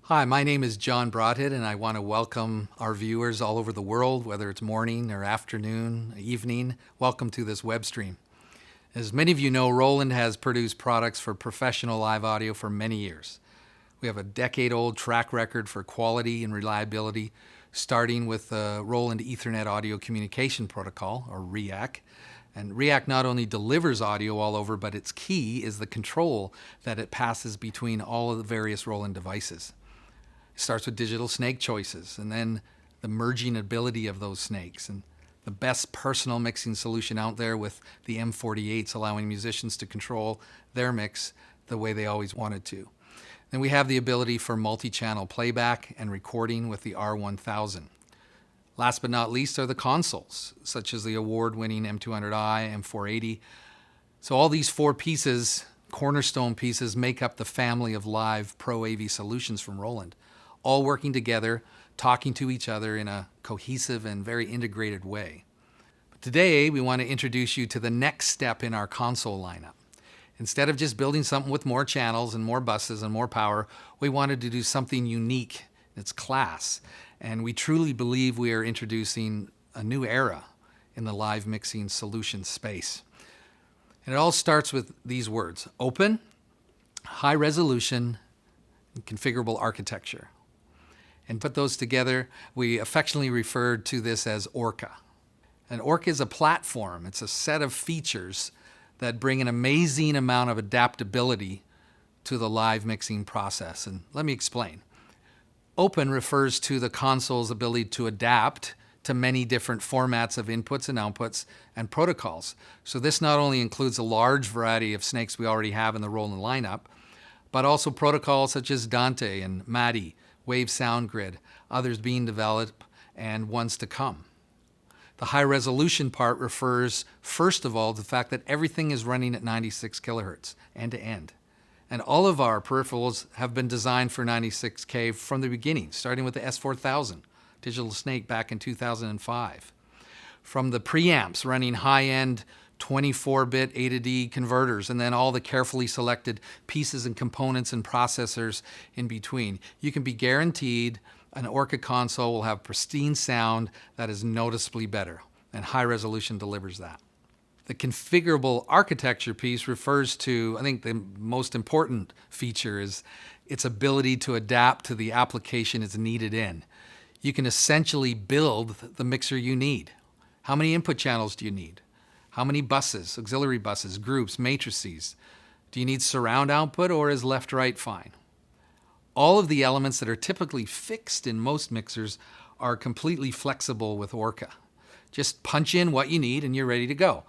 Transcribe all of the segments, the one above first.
Hi, my name is John Broadhead, and I want to welcome our viewers all over the world, whether it's morning or afternoon, evening. Welcome to this web stream. As many of you know, Roland has produced products for professional live audio for many years. We have a decade-old track record for quality and reliability, starting with the Roland Ethernet Audio Communication Protocol, or REAC. And REAC not only delivers audio all over, but its key is the control that it passes between all of the various Roland devices. It starts with digital snake choices, and then the merging ability of those snakes, and the best personal mixing solution out there with the M48s, allowing musicians to control their mix the way they always wanted to. Then we have the ability for multi-channel playback and recording with the R1000. Last but not least are the consoles, such as the award-winning M200i, M480. So all these four pieces, cornerstone pieces, make up the family of live Pro AV solutions from Roland, all working together, talking to each other in a cohesive and very integrated way. But today, we want to introduce you to the next step in our console lineup. Instead of just building something with more channels and more buses and more power, we wanted to do something unique in its class. And we truly believe we are introducing a new era in the live mixing solution space. And it all starts with these words: open, high resolution, and configurable architecture. And put those together, we affectionately referred to this as ORCA. And ORCA is a platform. It's a set of features that bring an amazing amount of adaptability to the live mixing process. And let me explain. Open refers to the console's ability to adapt to many different formats of inputs and outputs and protocols. So this not only includes a large variety of snakes we already have in the Roland lineup, but also protocols such as Dante and MADI, Wave Sound Grid, others being developed, and ones to come. The high resolution part refers, first of all, to the fact that everything is running at 96 kilohertz, end to end. And all of our peripherals have been designed for 96K from the beginning, starting with the S4000, Digital Snake back in 2005. From the preamps running high-end 24-bit A to D converters, and then all the carefully selected pieces and components and processors in between. You can be guaranteed an ORCA console will have pristine sound that is noticeably better, and high resolution delivers that. The configurable architecture piece refers to, I think the most important feature is its ability to adapt to the application it's needed in. You can essentially build the mixer you need. How many input channels do you need? How many buses, auxiliary buses, groups, matrices? Do you need surround output, or is left-right fine? All of the elements that are typically fixed in most mixers are completely flexible with ORCA. Just punch in what you need and you're ready to go.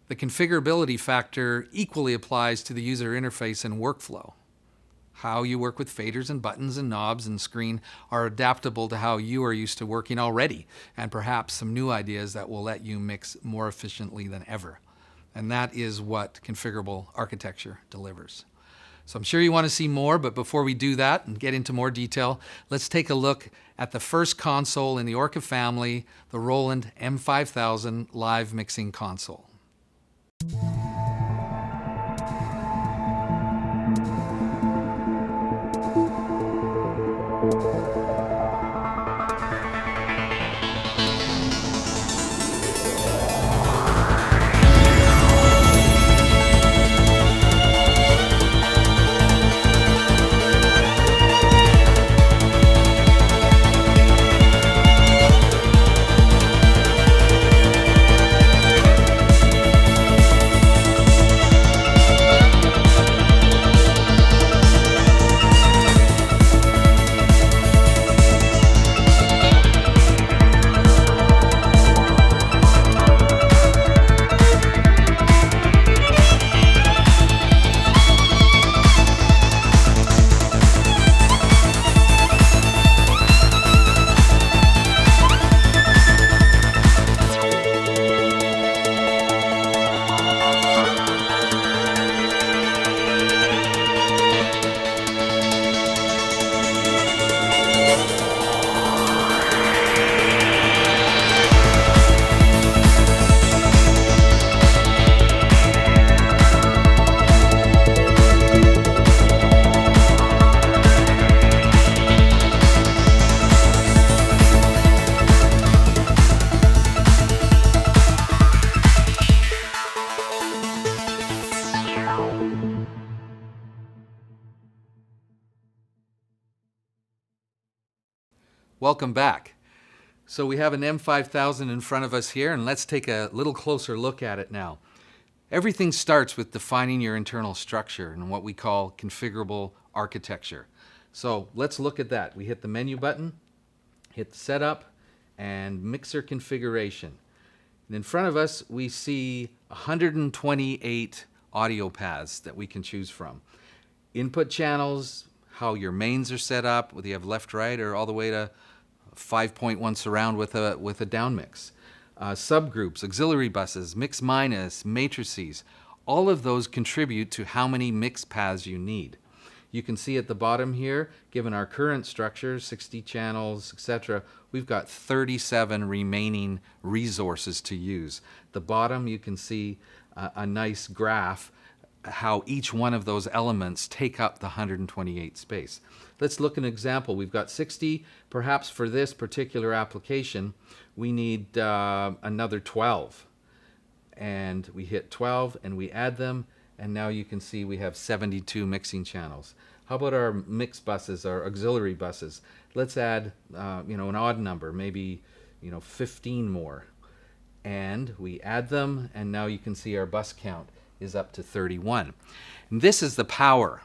The configurability factor equally applies to the user interface and workflow. How you work with faders and buttons and knobs and screen are adaptable to how you are used to working already, and perhaps some new ideas that will let you mix more efficiently than ever. And that is what configurable architecture delivers. So I'm sure you want to see more, but before we do that and get into more detail, let's take a look at the first console in the ORCA family, the Roland M5000 live mixing console. Welcome back. So we have an M5000 in front of us here, and let's take a little closer look at it now. Everything starts with defining your internal structure and what we call configurable architecture. So let's look at that. We hit the menu button, hit setup, and mixer configuration. And in front of us, we see 128 audio paths that we can choose from. Input channels, how your mains are set up, whether you have left, right, or all the way to 5.1 surround with a down mix. Subgroups, auxiliary buses, mix minus, matrices, all of those contribute to how many mix paths you need. You can see at the bottom here, given our current structure, 60 channels, etc., we've got 37 remaining resources to use. At the bottom, you can see a nice graph how each one of those elements take up the 128 space. Let's look at an example. We've got 60. Perhaps for this particular application, we need another 12. And we hit 12 and we add them, and now you can see we have 72 mixing channels. How about our mix buses, our auxiliary buses? Let's add an odd number, maybe 15 more. And we add them, and now you can see our bus count is up to 31. And this is the power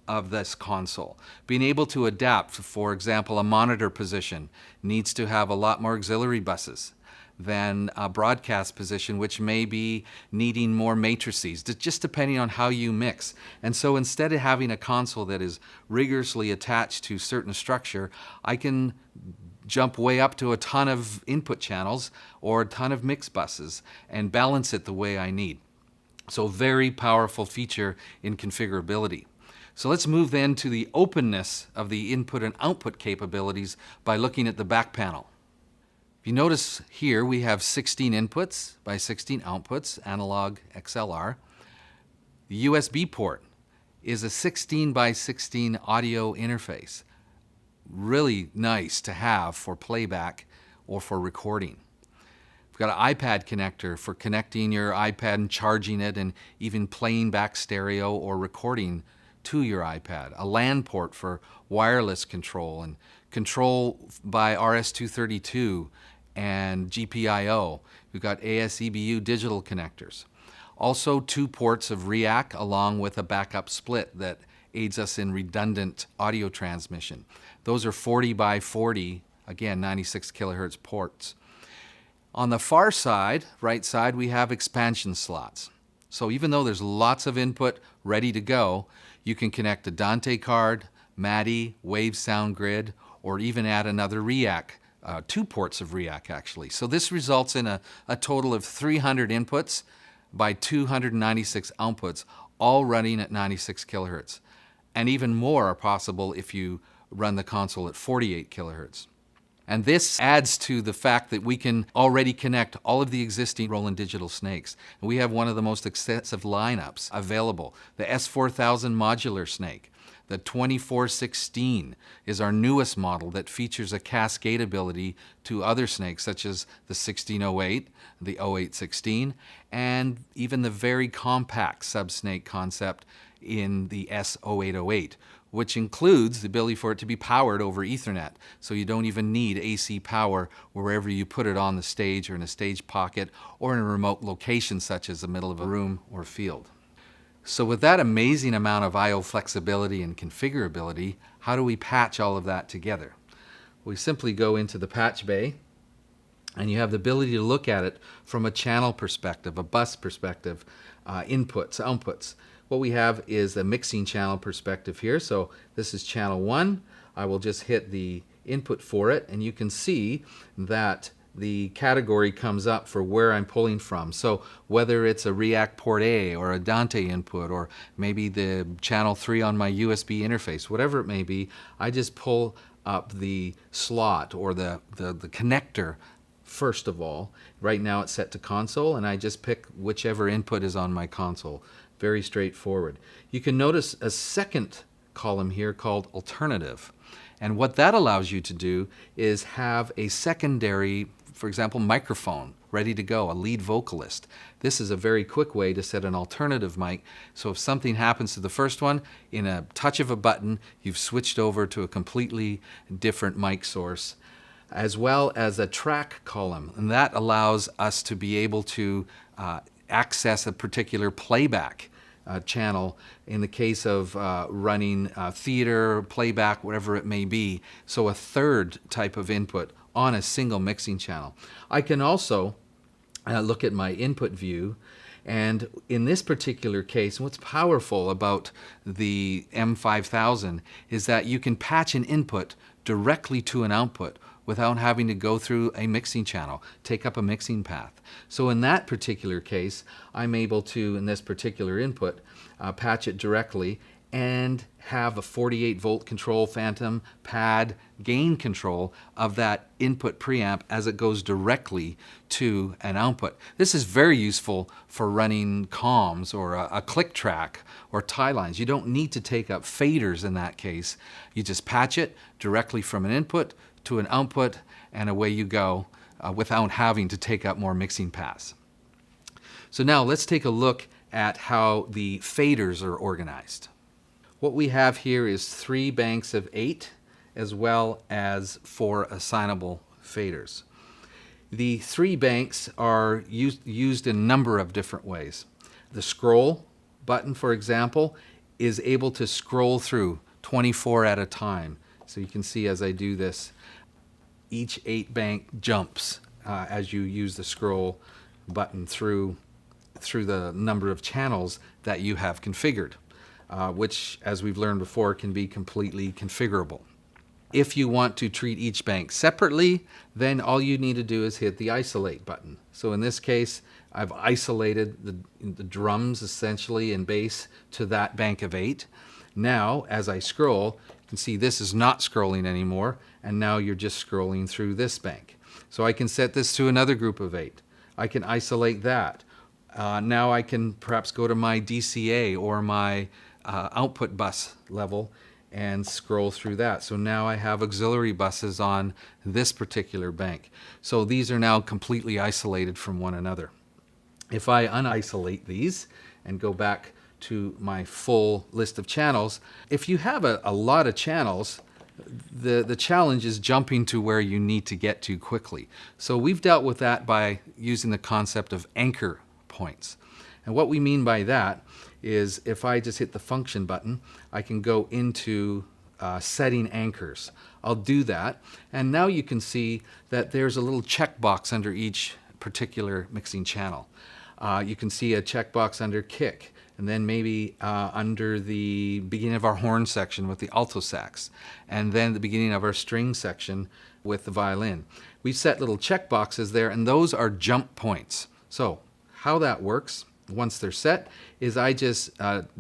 of this console. Being able to adapt, for example, a monitor position needs to have a lot more auxiliary buses than a broadcast position, which may be needing more matrices, just depending on how you mix. And so instead of having a console that is rigorously attached to certain structure, I can jump way up to a ton of input channels or a ton of mix buses and balance it the way I need. So very powerful feature in configurability. So let's move then to the openness of the input and output capabilities by looking at the back panel. If you notice here, we have 16 inputs by 16 outputs, analog XLR. The USB port is a 16 by 16 audio interface. Really nice to have for playback or for recording. We've got an iPad connector for connecting your iPad and charging it and even playing back stereo or recording to your iPad. A LAN port for wireless control and control by RS-232 and GPIO. We've got ASEBU digital connectors. Also 2 ports of REAC along with a backup split that aids us in redundant audio transmission. Those are 40 by 40, again 96 kilohertz ports. On the far side, right side, we have expansion slots. So even though there's lots of input ready to go, you can connect a Dante card, MADI, Wave Sound Grid, or even add another REAC, 2 ports of REAC actually. So this results in a total of 300 inputs by 296 outputs, all running at 96 kilohertz. And even more are possible if you run the console at 48 kilohertz. And this adds to the fact that we can already connect all of the existing Roland Digital Snakes. And we have one of the most extensive lineups available. The S4000 modular snake. The 2416 is our newest model that features a cascade ability to other snakes such as the 1608, the 0816, and even the very compact subsnake concept in the S0808, which includes the ability for it to be powered over Ethernet. So you don't even need AC power wherever you put it on the stage or in a stage pocket or in a remote location such as the middle of a room or field. So with that amazing amount of I/O flexibility and configurability, how do we patch all of that together? We simply go into the patch bay, and you have the ability to look at it from a channel perspective, a bus perspective, inputs, outputs. What we have is a mixing channel perspective here. So this is channel 1. I will just hit the input for it, and you can see that the category comes up for where I'm pulling from. So whether it's a REAC port A or a Dante input or maybe the channel 3 on my USB interface, whatever it may be, I just pull up the slot or the connector first of all. Right now it's set to console, and I just pick whichever input is on my console. Very straightforward. You can notice a second column here called alternative. And what that allows you to do is have a secondary, for example, microphone ready to go, a lead vocalist. This is a very quick way to set an alternative mic. So if something happens to the first one, in a touch of a button, you've switched over to a completely different mic source. as well as a track column. And that allows us to be able to access a particular playback channel in the case of running theater, playback, whatever it may be. So a third type of input on a single mixing channel. I can also look at my input view, and in this particular case, what's powerful about the M5000 is that you can patch an input directly to an output without having to go through a mixing channel, take up a mixing path. So in that particular case, I'm able to, in this particular input, patch it directly and have a 48 volt control phantom pad gain control of that input preamp as it goes directly to an output. This is very useful for running comms or a click track or tie lines. You don't need to take up faders in that case. You just patch it directly from an input to an output, and away you go without having to take up more mixing paths. So now let's take a look at how the faders are organized. What we have here is 3 banks of 8 as well as 4 assignable faders. The 3 banks are used in a number of different ways. The scroll button, for example, is able to scroll through 24 at a time. So you can see as I do this, each 8 bank jumps as you use the scroll button through the number of channels that you have configured, which, as we've learned before, can be completely configurable. If you want to treat each bank separately, then all you need to do is hit the isolate button. So in this case, I've isolated the drums essentially and bass to that bank of 8. Now, as I scroll, you can see this is not scrolling anymore, and now you're just scrolling through this bank. So I can set this to another group of 8. I can isolate that. Now I can perhaps go to my DCA or my output bus level and scroll through that. So now I have auxiliary buses on this particular bank. So these are now completely isolated from one another. If I unisolate these and go back to my full list of channels, if you have a lot of channels, the challenge is jumping to where you need to get to quickly. So we've dealt with that by using the concept of anchor points. And what we mean by that is if I just hit the function button, I can go into setting anchors. I'll do that, and now you can see that there's a little checkbox under each particular mixing channel. You can see a checkbox under kick, and then maybe under the beginning of our horn section with the alto sax, and then the beginning of our string section with the violin. We've set little checkboxes there, and those are jump points. So how that works, once they're set, is I just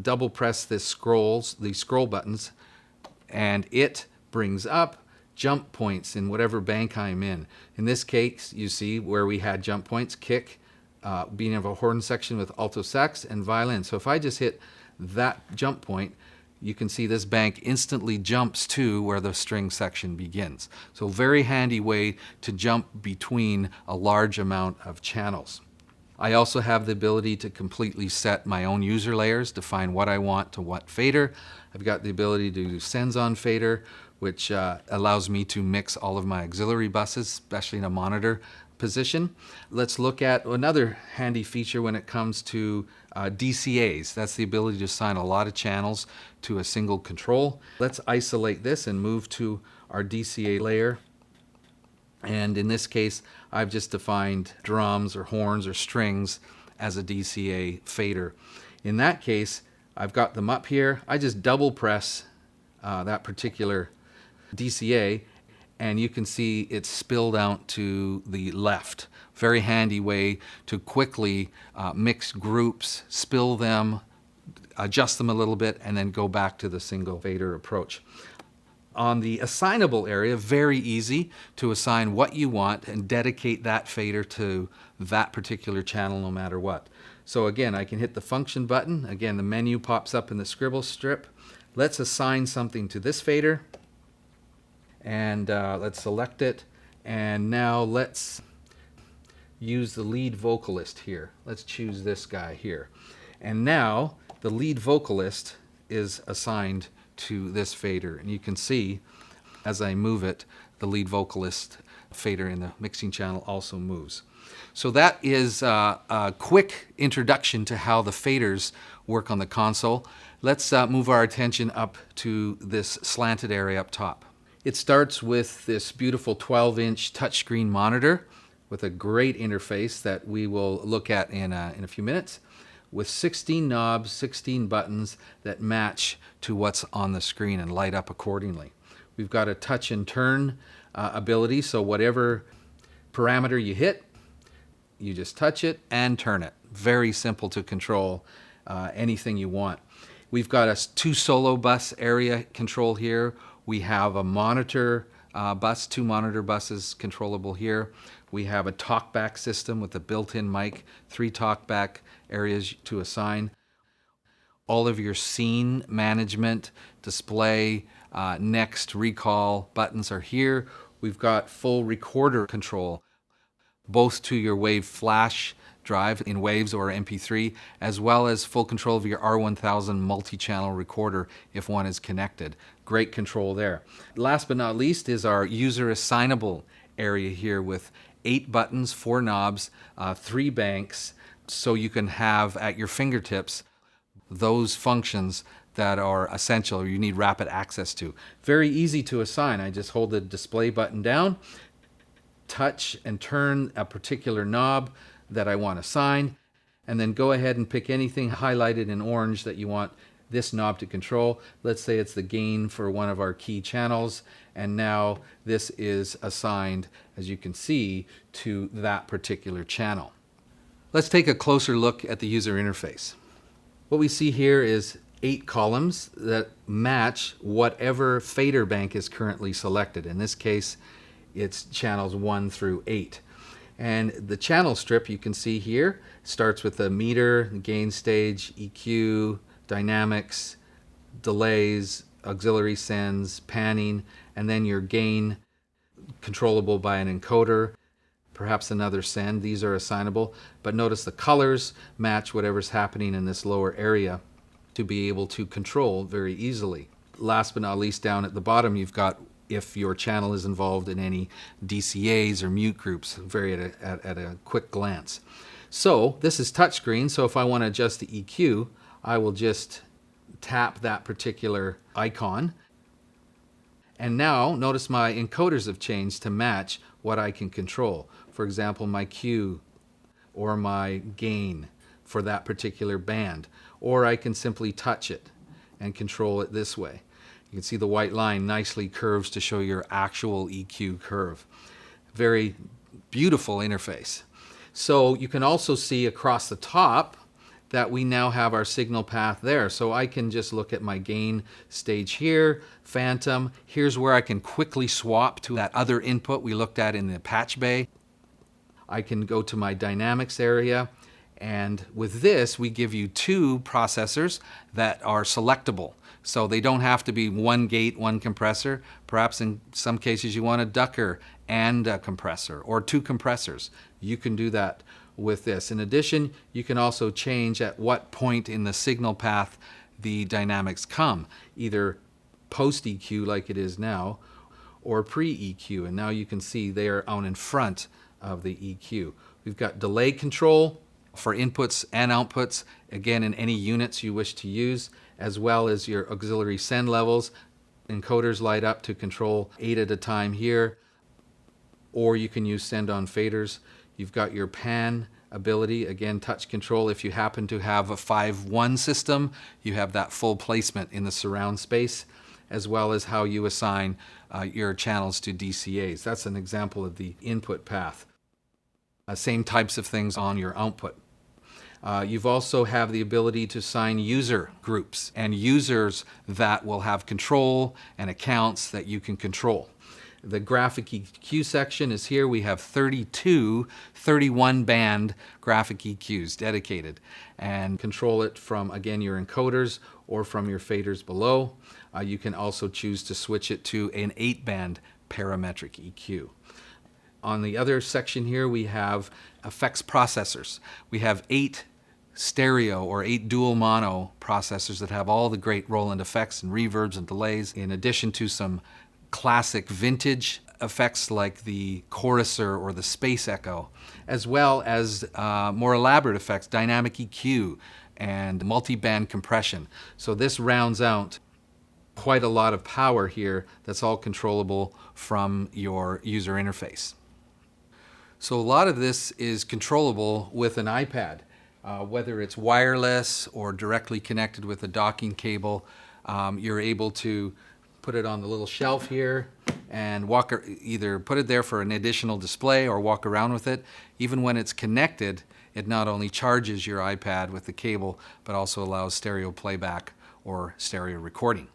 double press these scroll buttons, and it brings up jump points in whatever bank I'm in. In this case, you see where we had jump points, kick, beginning of a horn section with alto sax and violin. So if I just hit that jump point, you can see this bank instantly jumps to where the string section begins. So very handy way to jump between a large amount of channels. I also have the ability to completely set my own user layers, define what I want to what fader. I've got the ability to do sends on fader, which allows me to mix all of my auxiliary buses, especially in a monitor position. Let's look at another handy feature when it comes to DCAs. That's the ability to assign a lot of channels to a single control. Let's isolate this and move to our DCA layer. And in this case, I've just defined drums or horns or strings as a DCA fader. In that case, I've got them up here. I just double press that particular DCA, and you can see it's spilled out to the left. Very handy way to quickly mix groups, spill them, adjust them a little bit, and then go back to the single fader approach. On the assignable area, very easy to assign what you want and dedicate that fader to that particular channel no matter what. So again, I can hit the function button. Again, the menu pops up in the scribble strip. Let's assign something to this fader, and let's select it. And now let's use the lead vocalist here. Let's choose this guy here. And now the lead vocalist is assigned to this fader, and you can see As I move it, the lead vocalist fader in the mixing channel also moves. So that is a quick introduction to how the faders work on the console. Let's move our attention up to this slanted area up top. It starts with this beautiful 12-inch touchscreen monitor with a great interface that we will look at in a few minutes, with 16 knobs, 16 buttons that match to what's on the screen and light up accordingly. We've got a touch and turn ability, so whatever parameter you hit, you just touch it and turn it. Very simple to control anything you want. We've got a 2 solo bus area control here. We have a monitor bus, 2 monitor buses controllable here. We have a talkback system with a built-in mic, 3 talkback areas to assign. All of your scene management, display, next, recall buttons are here. We've got full recorder control, both to your WAV flash drive in WAVs or MP3, as well as full control of your R1000 multi-channel recorder if one is connected. Great control there. Last but not least is our user assignable area here with 8 buttons, 4 knobs, 3 banks, so you can have at your fingertips those functions that are essential or you need rapid access to. Very easy to assign. I just hold the display button down, touch and turn a particular knob that I want to assign, and then go ahead and pick anything highlighted in orange that you want this knob to control. Let's say it's the gain for one of our key channels, and now this is assigned, as you can see, to that particular channel. Let's take a closer look at the user interface. What we see here is 8 columns that match whatever fader bank is currently selected. In this case, it's channels 1 through 8. And the channel strip you can see here starts with the meter, gain stage, EQ, dynamics, delays, auxiliary sends, panning, and then your gain controllable by an encoder, perhaps another send. These are assignable, but notice the colors match whatever's happening in this lower area to be able to control very easily. Last but not least, down at the bottom, you've got if your channel is involved in any DCAs or mute groups, very at a quick glance. So this is touchscreen, so if I want to adjust the EQ, I will just tap that particular icon. And now notice my encoders have changed to match what I can control. For example, my Q or my gain for that particular band. Or I can simply touch it and control it this way. You can see the white line nicely curves to show your actual EQ curve. Very beautiful interface. So you can also see across the top that we now have our signal path there. So I can just look at my gain stage here, phantom. Here's where I can quickly swap to that other input we looked at in the patch bay. I can go to my dynamics area, and with this we give you 2 processors that are selectable. So they don't have to be 1 gate, 1 compressor. Perhaps in some cases you want a ducker and a compressor, or 2 compressors. You can do that with this. In addition, you can also change at what point in the signal path the dynamics come, either post EQ like it is now, or pre-EQ, and now you can see they are on in front of the EQ. We've got delay control for inputs and outputs, again in any units you wish to use, as well as your auxiliary send levels. Encoders light up to control 8 at a time here, or you can use send on faders. You've got your pan ability, again touch control. If you happen to have a 5-1 system, you have that full placement in the surround space, as well as how you assign your channels to DCAs. That's an example of the input path. Same types of things on your output. You've also have the ability to assign user groups and users that will have control and accounts that you can control. The graphic EQ section is here. We have 32 31 band graphic EQs dedicated, and control it from, again, your encoders or from your faders below. You can also choose to switch it to an 8-band parametric EQ. On the other section here, we have effects processors. We have 8 stereo or 8 dual mono processors that have all the great Roland effects and reverbs and delays, in addition to some classic vintage effects like the Choruser or the Space Echo, as well as more elaborate effects, dynamic EQ and multi-band compression. So this rounds out quite a lot of power here that's all controllable from your user interface. So a lot of this is controllable with an iPad, whether it's wireless or directly connected with a docking cable. You're able to put it on the little shelf here and either put it there for an additional display or walk around with it. Even when it's connected, it not only charges your iPad with the cable, but also allows stereo playback or stereo recording.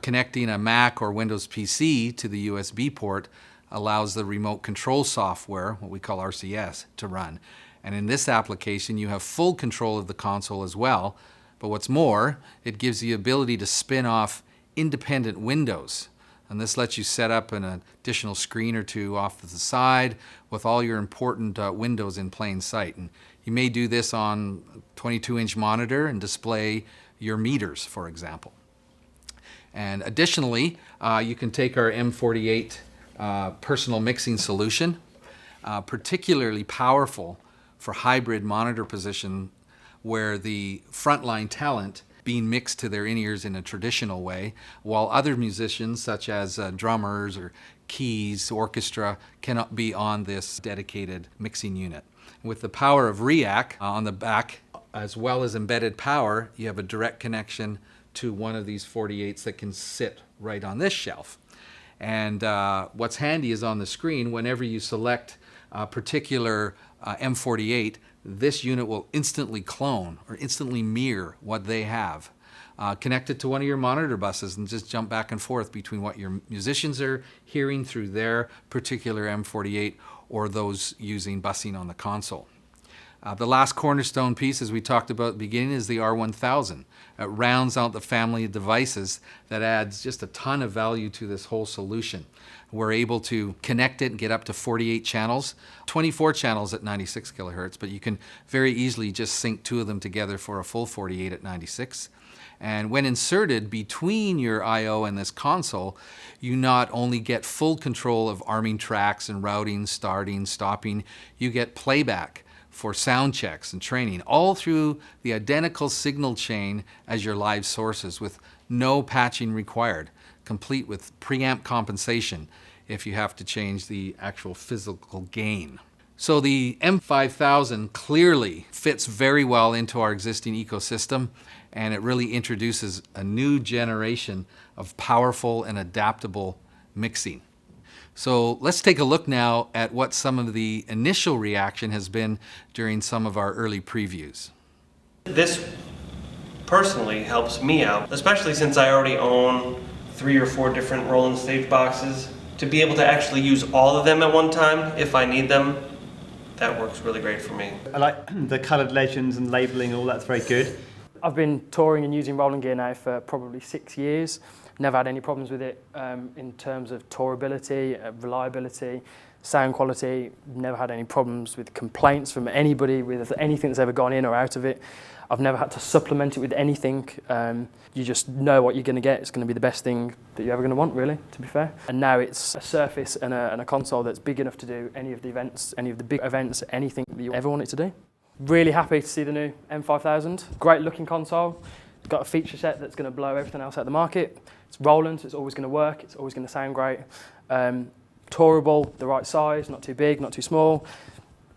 Connecting a Mac or Windows PC to the USB port allows the remote control software, what we call RCS, to run. And in this application, you have full control of the console as well. But what's more, it gives you the ability to spin off independent windows. And this lets you set up an additional screen or two off to the side with all your important windows in plain sight. And you may do this on a 22-inch monitor and display your meters, for example. And additionally, you can take our M48 personal mixing solution, particularly powerful for hybrid monitor position where the frontline talent being mixed to their in-ears in a traditional way, while other musicians such as drummers or keys, orchestra, cannot be on this dedicated mixing unit. With the power of REAC on the back, as well as embedded power, you have a direct connection to one of these 48s that can sit right on this shelf. And what's handy is on the screen, whenever you select a particular M48, this unit will instantly clone or instantly mirror what they have. Connect it to one of your monitor buses and just jump back and forth between what your musicians are hearing through their particular M48 or those using busing on the console. The last cornerstone piece, as we talked about at the beginning, is the R1000. It rounds out the family of devices that adds just a ton of value to this whole solution. We're able to connect it and get up to 48 channels, 24 channels at 96 kilohertz, but you can very easily just sync two of them together for a full 48 at 96. And when inserted between your I/O and this console, you not only get full control of arming tracks and routing, starting, stopping, you get playback for sound checks and training, all through the identical signal chain as your live sources with no patching required, complete with preamp compensation if you have to change the actual physical gain. So the M5000 clearly fits very well into our existing ecosystem, and it really introduces a new generation of powerful and adaptable mixing. So let's take a look now at what some of the initial reaction has been during some of our early previews. This personally helps me out, especially since I already own 3 or 4 different Roland stage boxes. To be able to actually use all of them at one time if I need them, that works really great for me. I like the coloured legends and labelling, all that's very good. I've been touring and using Roland gear now for probably 6 years. Never had any problems with it in terms of tourability, reliability, sound quality. Never had any problems with complaints from anybody with anything that's ever gone in or out of it. I've never had to supplement it with anything. You just know what you're going to get. It's going to be the best thing that you're ever going to want, really, to be fair. And now it's a surface and a console that's big enough to do any of the events, any of the big events, anything that you ever want it to do. Really happy to see the new M5000. Great looking console. It's got a feature set that's going to blow everything else out of the market. It's Roland, so it's always going to work. It's always going to sound great. Tourable, the right size, not too big, not too small.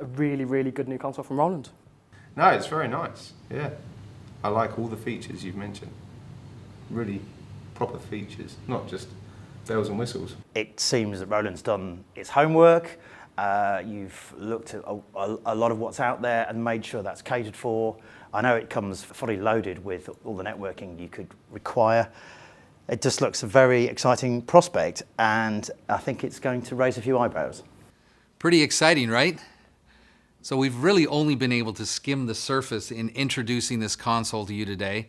A really, really good new console from Roland. No, it's very nice, yeah. I like all the features you've mentioned. Really proper features, not just bells and whistles. It seems that Roland's done its homework. You've looked at a lot of what's out there and made sure that's catered for. I know it comes fully loaded with all the networking you could require. It just looks a very exciting prospect, and I think it's going to raise a few eyebrows. Pretty exciting, right? So we've really only been able to skim the surface in introducing this console to you today.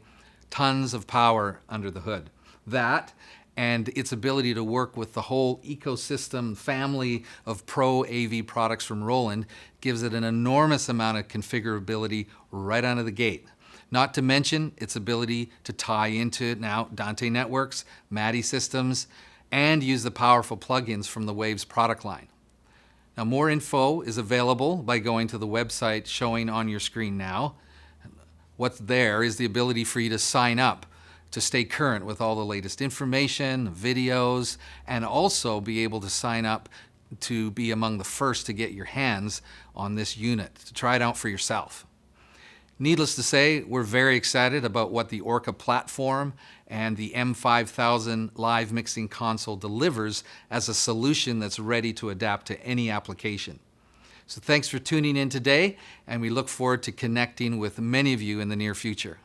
Tons of power under the hood. That and its ability to work with the whole ecosystem family of Pro AV products from Roland gives it an enormous amount of configurability right out of the gate. Not to mention its ability to tie into now Dante Networks, MADI systems, and use the powerful plugins from the Waves product line. Now, more info is available by going to the website showing on your screen now. What's there is the ability for you to sign up to stay current with all the latest information, videos, and also be able to sign up to be among the first to get your hands on this unit, to try it out for yourself. Needless to say, we're very excited about what the Orca platform and the M5000 live mixing console delivers as a solution that's ready to adapt to any application. So thanks for tuning in today, and we look forward to connecting with many of you in the near future.